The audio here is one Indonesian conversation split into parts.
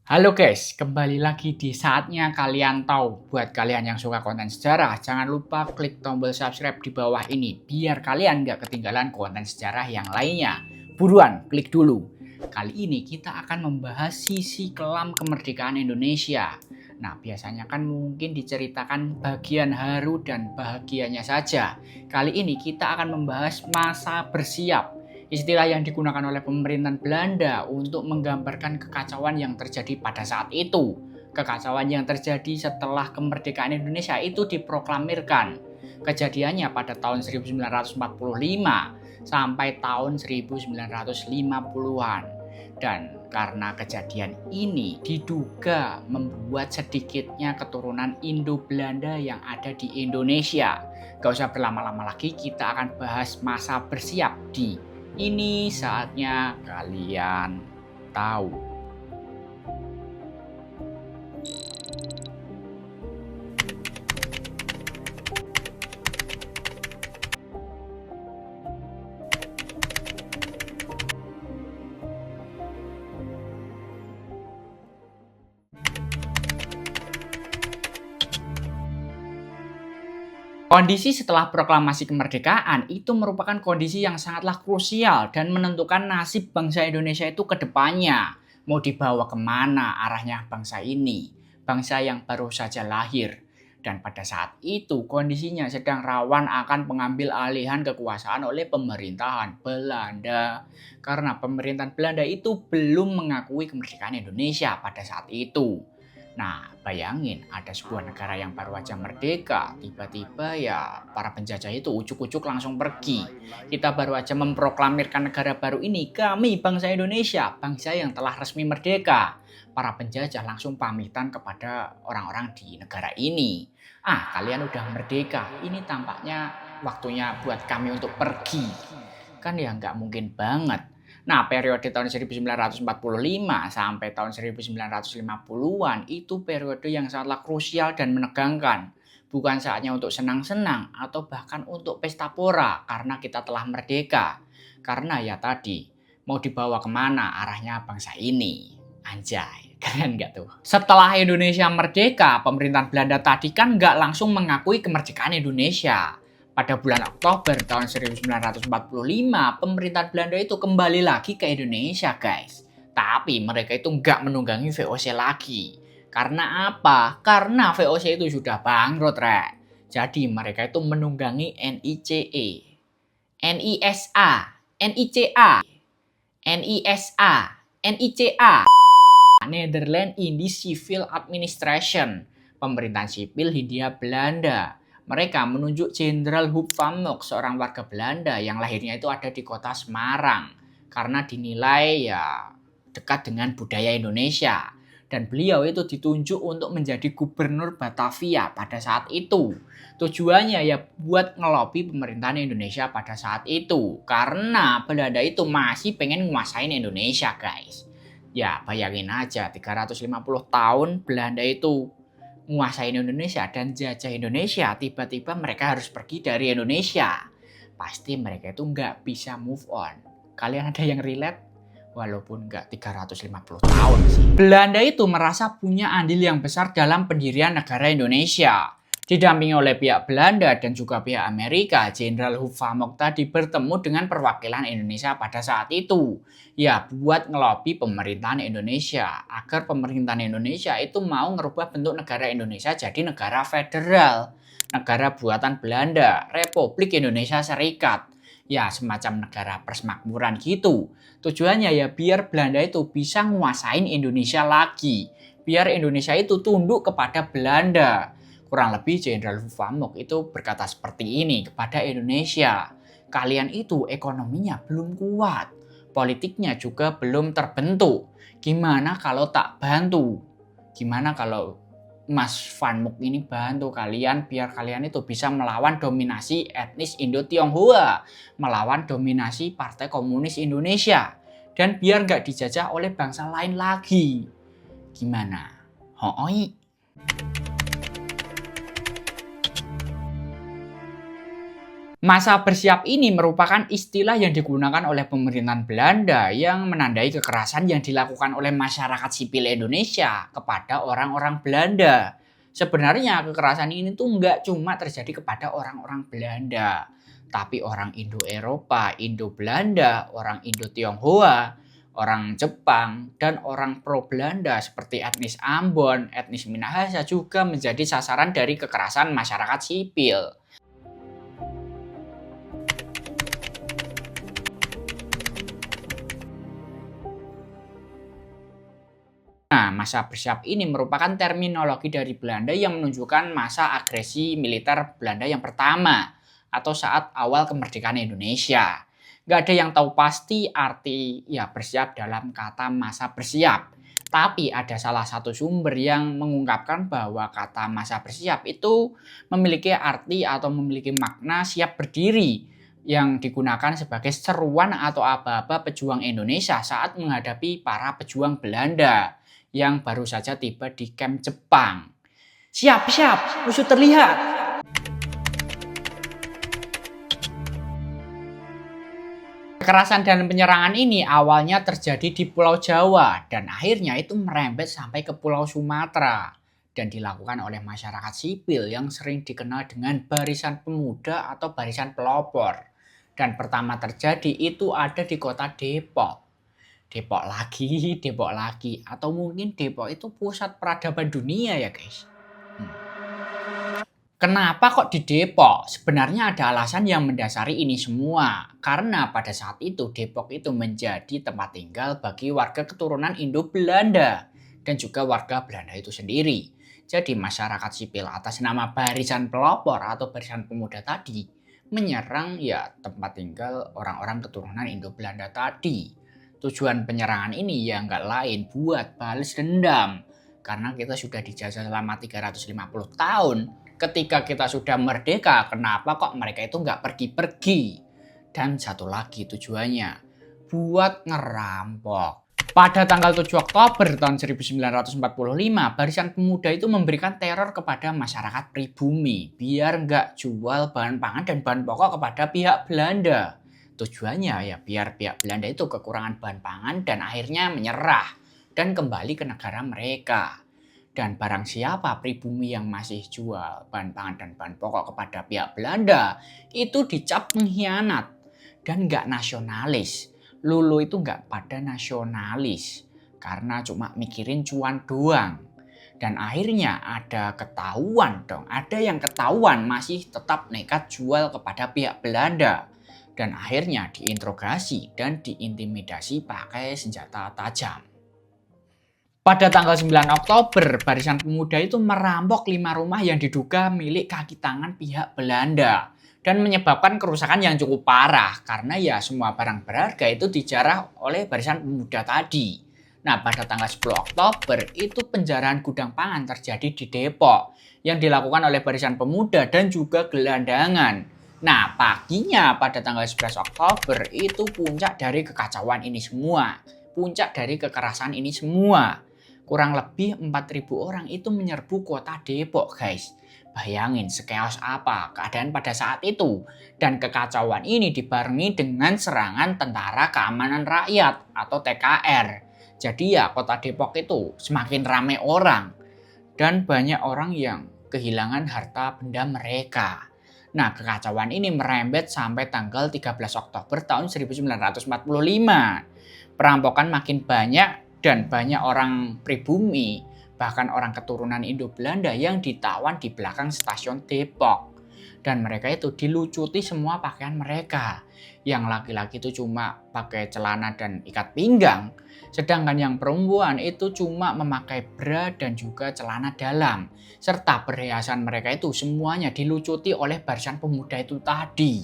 Halo guys, kembali lagi di saatnya kalian tahu. Buat kalian yang suka konten sejarah, jangan lupa klik tombol subscribe di bawah ini biar kalian nggak ketinggalan konten sejarah yang lainnya. Buruan, klik dulu. Kali ini kita akan membahas sisi kelam kemerdekaan Indonesia. Nah, biasanya kan mungkin diceritakan bagian haru dan bahagianya saja. Kali ini kita akan membahas masa bersiap. Istilah yang digunakan oleh pemerintahan Belanda untuk menggambarkan kekacauan yang terjadi pada saat itu. Kekacauan yang terjadi setelah kemerdekaan Indonesia itu diproklamirkan. Kejadiannya pada tahun 1945 sampai tahun 1950-an. Dan karena kejadian ini diduga membuat sedikitnya keturunan Indo-Belanda yang ada di Indonesia. Gak usah berlama-lama lagi, kita akan bahas masa bersiap di ini saatnya kalian tahu. Kondisi setelah proklamasi kemerdekaan itu merupakan kondisi yang sangatlah krusial dan menentukan nasib bangsa Indonesia itu ke depannya. Mau dibawa kemana arahnya bangsa ini, bangsa yang baru saja lahir. Dan pada saat itu kondisinya sedang rawan akan pengambil alihan kekuasaan oleh pemerintahan Belanda. Karena pemerintahan Belanda itu belum mengakui kemerdekaan Indonesia pada saat itu. Nah, bayangin ada sebuah negara yang baru aja merdeka, tiba-tiba ya para penjajah itu ucuk-ucuk langsung pergi. Kita baru aja memproklamirkan negara baru ini, kami bangsa Indonesia, bangsa yang telah resmi merdeka. Para penjajah langsung pamitan kepada orang-orang di negara ini. Ah, kalian udah merdeka, ini tampaknya waktunya buat kami untuk pergi. Kan ya nggak mungkin banget. Nah, periode tahun 1945 sampai tahun 1950-an itu periode yang sangatlah krusial dan menegangkan. Bukan saatnya untuk senang-senang atau bahkan untuk pesta pora karena kita telah merdeka. Karena ya tadi, mau dibawa kemana arahnya bangsa ini. Anjay, keren gak tuh? Setelah Indonesia merdeka, pemerintahan Belanda tadi kan nggak langsung mengakui kemerdekaan Indonesia. Pada bulan Oktober tahun 1945, pemerintahan Belanda itu kembali lagi ke Indonesia, guys. Tapi mereka itu nggak menunggangi VOC lagi. Karena apa? Karena VOC itu sudah bangkrut, Rek. Jadi mereka itu menunggangi NICE, NISA, NICA, NISA, NICA, Netherlands Indies Civil Administration, pemerintahan sipil Hindia Belanda. Mereka menunjuk Jenderal Huub van Mok, seorang warga Belanda yang lahirnya itu ada di kota Semarang. Karena dinilai ya dekat dengan budaya Indonesia. Dan beliau itu ditunjuk untuk menjadi gubernur Batavia pada saat itu. Tujuannya ya buat ngelobi pemerintahan Indonesia pada saat itu. Karena Belanda itu masih pengen nguasain Indonesia, guys. Ya bayangin aja 350 tahun Belanda itu nguasain Indonesia dan jajah Indonesia, tiba-tiba mereka harus pergi dari Indonesia. Pasti mereka itu nggak bisa move on. Kalian ada yang relate? Walaupun nggak 350 tahun sih. Belanda itu merasa punya andil yang besar dalam pendirian negara Indonesia. Didampingi oleh pihak Belanda dan juga pihak Amerika, Jenderal Huub van Mok tadi bertemu dengan perwakilan Indonesia pada saat itu. Ya, buat ngelobi pemerintahan Indonesia agar pemerintahan Indonesia itu mau ngerubah bentuk negara Indonesia jadi negara federal, negara buatan Belanda, Republik Indonesia Serikat. Ya, semacam negara persemakmuran gitu. Tujuannya ya biar Belanda itu bisa nguasain Indonesia lagi. Biar Indonesia itu tunduk kepada Belanda. Kurang lebih Jenderal Huub van Mok itu berkata seperti ini kepada Indonesia. Kalian itu ekonominya belum kuat. Politiknya juga belum terbentuk. Gimana kalau tak bantu? Gimana kalau Mas Van Mok ini bantu kalian biar kalian itu bisa melawan dominasi etnis Indo-Tionghoa, melawan dominasi Partai Komunis Indonesia, dan biar nggak dijajah oleh bangsa lain lagi. Gimana? Hoi? Masa bersiap ini merupakan istilah yang digunakan oleh pemerintahan Belanda yang menandai kekerasan yang dilakukan oleh masyarakat sipil Indonesia kepada orang-orang Belanda. Sebenarnya kekerasan ini tuh nggak cuma terjadi kepada orang-orang Belanda, tapi orang Indo-Eropa, Indo-Belanda, orang Indo-Tionghoa, orang Jepang, dan orang pro-Belanda seperti etnis Ambon, etnis Minahasa juga menjadi sasaran dari kekerasan masyarakat sipil. Nah, masa bersiap ini merupakan terminologi dari Belanda yang menunjukkan masa agresi militer Belanda yang pertama atau saat awal kemerdekaan Indonesia. Gak ada yang tahu pasti arti ya bersiap dalam kata masa bersiap. Tapi ada salah satu sumber yang mengungkapkan bahwa kata masa bersiap itu memiliki arti atau memiliki makna siap berdiri yang digunakan sebagai seruan atau aba-aba pejuang Indonesia saat menghadapi para pejuang Belanda yang baru saja tiba di kamp Jepang. Siap, siap, musuh terlihat. Kekerasan dan penyerangan ini awalnya terjadi di Pulau Jawa dan akhirnya itu merembet sampai ke Pulau Sumatera dan dilakukan oleh masyarakat sipil yang sering dikenal dengan barisan pemuda atau barisan pelopor. Dan pertama terjadi itu ada di kota Depok. Depok lagi, Depok lagi. Atau mungkin Depok itu pusat peradaban dunia ya guys. Kenapa kok di Depok? Sebenarnya ada alasan yang mendasari ini semua. Karena pada saat itu Depok itu menjadi tempat tinggal bagi warga keturunan Indo-Belanda. Dan juga warga Belanda itu sendiri. Jadi masyarakat sipil atas nama barisan pelopor atau barisan pemuda tadi menyerang ya tempat tinggal orang-orang keturunan Indo-Belanda tadi. Tujuan penyerangan ini ya nggak lain buat balas dendam. Karena kita sudah dijajah selama 350 tahun. Ketika kita sudah merdeka, kenapa kok mereka itu nggak pergi-pergi? Dan satu lagi tujuannya, buat ngerampok. Pada tanggal 7 Oktober tahun 1945, Barisan Pemuda itu memberikan teror kepada masyarakat pribumi biar nggak jual bahan pangan dan bahan pokok kepada pihak Belanda. Tujuannya ya biar pihak Belanda itu kekurangan bahan pangan dan akhirnya menyerah dan kembali ke negara mereka. Dan barang siapa pribumi yang masih jual bahan pangan dan bahan pokok kepada pihak Belanda itu dicap pengkhianat dan nggak nasionalis. Lulu itu nggak pada nasionalis karena cuma mikirin cuan doang. Dan akhirnya ada ketahuan dong, ada yang ketahuan masih tetap nekat jual kepada pihak Belanda. Dan akhirnya diinterogasi dan diintimidasi pakai senjata tajam. Pada tanggal 9 Oktober, Barisan Pemuda itu merampok 5 rumah yang diduga milik kaki tangan pihak Belanda dan menyebabkan kerusakan yang cukup parah karena ya semua barang berharga itu dijarah oleh Barisan Pemuda tadi. Nah, pada tanggal 10 Oktober itu penjarahan gudang pangan terjadi di Depok yang dilakukan oleh Barisan Pemuda dan juga gelandangan. Nah, paginya pada tanggal 11 Oktober itu puncak dari kekacauan ini semua. Puncak dari kekerasan ini semua. Kurang lebih 4.000 orang itu menyerbu kota Depok guys. Bayangin sekeos apa keadaan pada saat itu. Dan kekacauan ini dibarengi dengan serangan Tentara Keamanan Rakyat atau TKR. Jadi ya kota Depok itu semakin ramai orang. Dan banyak orang yang kehilangan harta benda mereka. Nah, kekacauan ini merembet sampai tanggal 13 Oktober tahun 1945. Perampokan makin banyak dan banyak orang pribumi, bahkan orang keturunan Indo-Belanda yang ditawan di belakang stasiun Depok. Dan mereka itu dilucuti semua pakaian mereka. Yang laki-laki itu cuma pakai celana dan ikat pinggang, sedangkan yang perempuan itu cuma memakai bra dan juga celana dalam. Serta perhiasan mereka itu semuanya dilucuti oleh Barisan Pemuda itu tadi.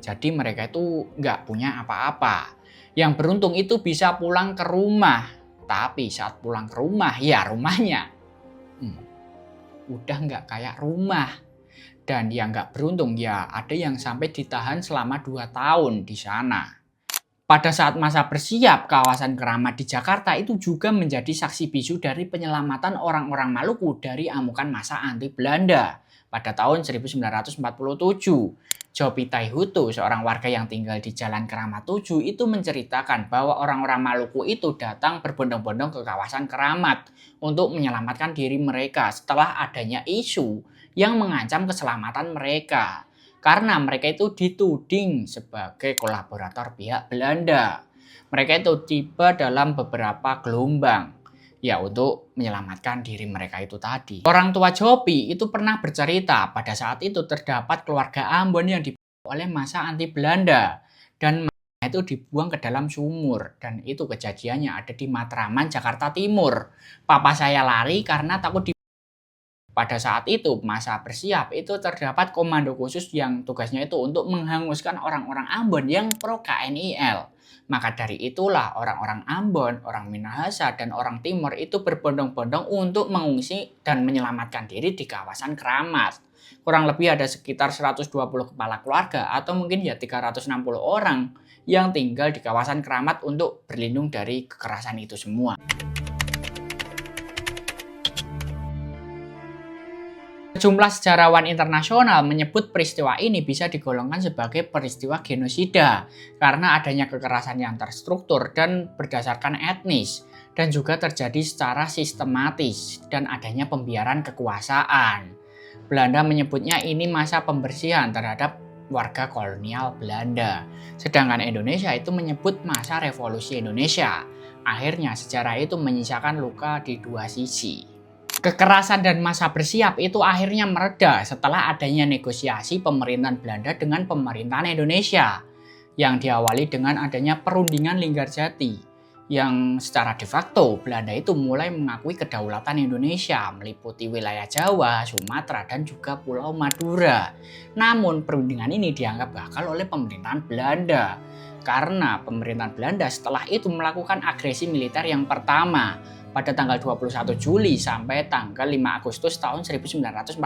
Jadi mereka itu nggak punya apa-apa. Yang beruntung itu bisa pulang ke rumah. Tapi saat pulang ke rumah, ya rumahnya udah nggak kayak rumah. Dan yang nggak beruntung ya ada yang sampai ditahan selama 2 tahun di sana. Pada saat masa bersiap, kawasan Keramat di Jakarta itu juga menjadi saksi bisu dari penyelamatan orang-orang Maluku dari amukan massa anti Belanda pada tahun 1947. Jopi Taihutu, seorang warga yang tinggal di Jalan Keramat 7, itu menceritakan bahwa orang-orang Maluku itu datang berbondong-bondong ke kawasan Keramat untuk menyelamatkan diri mereka setelah adanya isu yang mengancam keselamatan mereka. Karena mereka itu dituding sebagai kolaborator pihak Belanda. Mereka itu tiba dalam beberapa gelombang ya untuk menyelamatkan diri mereka itu tadi. Orang tua Jopi itu pernah bercerita pada saat itu terdapat keluarga Ambon yang dibunuh oleh massa anti Belanda dan mayatnya itu dibuang ke dalam sumur, dan itu kejadiannya ada di Matraman, Jakarta Timur. Papa saya lari karena takut di. Pada saat itu masa bersiap itu terdapat komando khusus yang tugasnya itu untuk menghanguskan orang-orang Ambon yang pro KNIL. Maka dari itulah orang-orang Ambon, orang Minahasa, dan orang Timur itu berbondong-bondong untuk mengungsi dan menyelamatkan diri di kawasan Keramat. Kurang lebih ada sekitar 120 kepala keluarga atau mungkin ya 360 orang yang tinggal di kawasan Keramat untuk berlindung dari kekerasan itu semua. Sejumlah sejarawan internasional menyebut peristiwa ini bisa digolongkan sebagai peristiwa genosida karena adanya kekerasan yang terstruktur dan berdasarkan etnis, dan juga terjadi secara sistematis dan adanya pembiaran kekuasaan. Belanda menyebutnya ini masa pembersihan terhadap warga kolonial Belanda, sedangkan Indonesia itu menyebut masa revolusi Indonesia. Akhirnya sejarah itu menyisakan luka di dua sisi. Kekerasan dan masa bersiap itu akhirnya mereda setelah adanya negosiasi pemerintahan Belanda dengan pemerintahan Indonesia yang diawali dengan adanya perundingan Linggarjati, yang secara de facto Belanda itu mulai mengakui kedaulatan Indonesia meliputi wilayah Jawa, Sumatera, dan juga Pulau Madura. Namun perundingan ini dianggap gagal oleh pemerintahan Belanda karena pemerintahan Belanda setelah itu melakukan agresi militer yang pertama pada tanggal 21 Juli sampai tanggal 5 Agustus tahun 1947.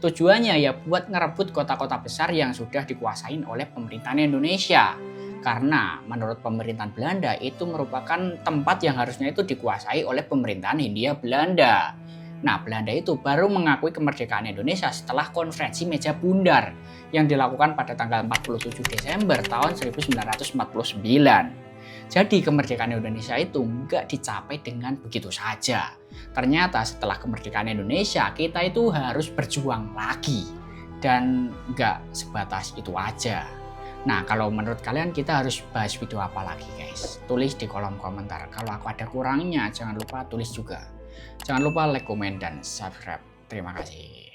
Tujuannya ya buat ngerebut kota-kota besar yang sudah dikuasain oleh pemerintahan Indonesia. Karena menurut pemerintahan Belanda itu merupakan tempat yang harusnya itu dikuasai oleh pemerintahan Hindia Belanda. Nah, Belanda itu baru mengakui kemerdekaan Indonesia setelah konferensi meja bundar yang dilakukan pada tanggal 47 Desember tahun 1949. Jadi kemerdekaan Indonesia itu nggak dicapai dengan begitu saja. Ternyata setelah kemerdekaan Indonesia kita itu harus berjuang lagi. Dan nggak sebatas itu aja. Nah, kalau menurut kalian kita harus bahas video apa lagi guys? Tulis di kolom komentar. Kalau aku ada kurangnya jangan lupa tulis juga. Jangan lupa like, komen, dan subscribe. Terima kasih.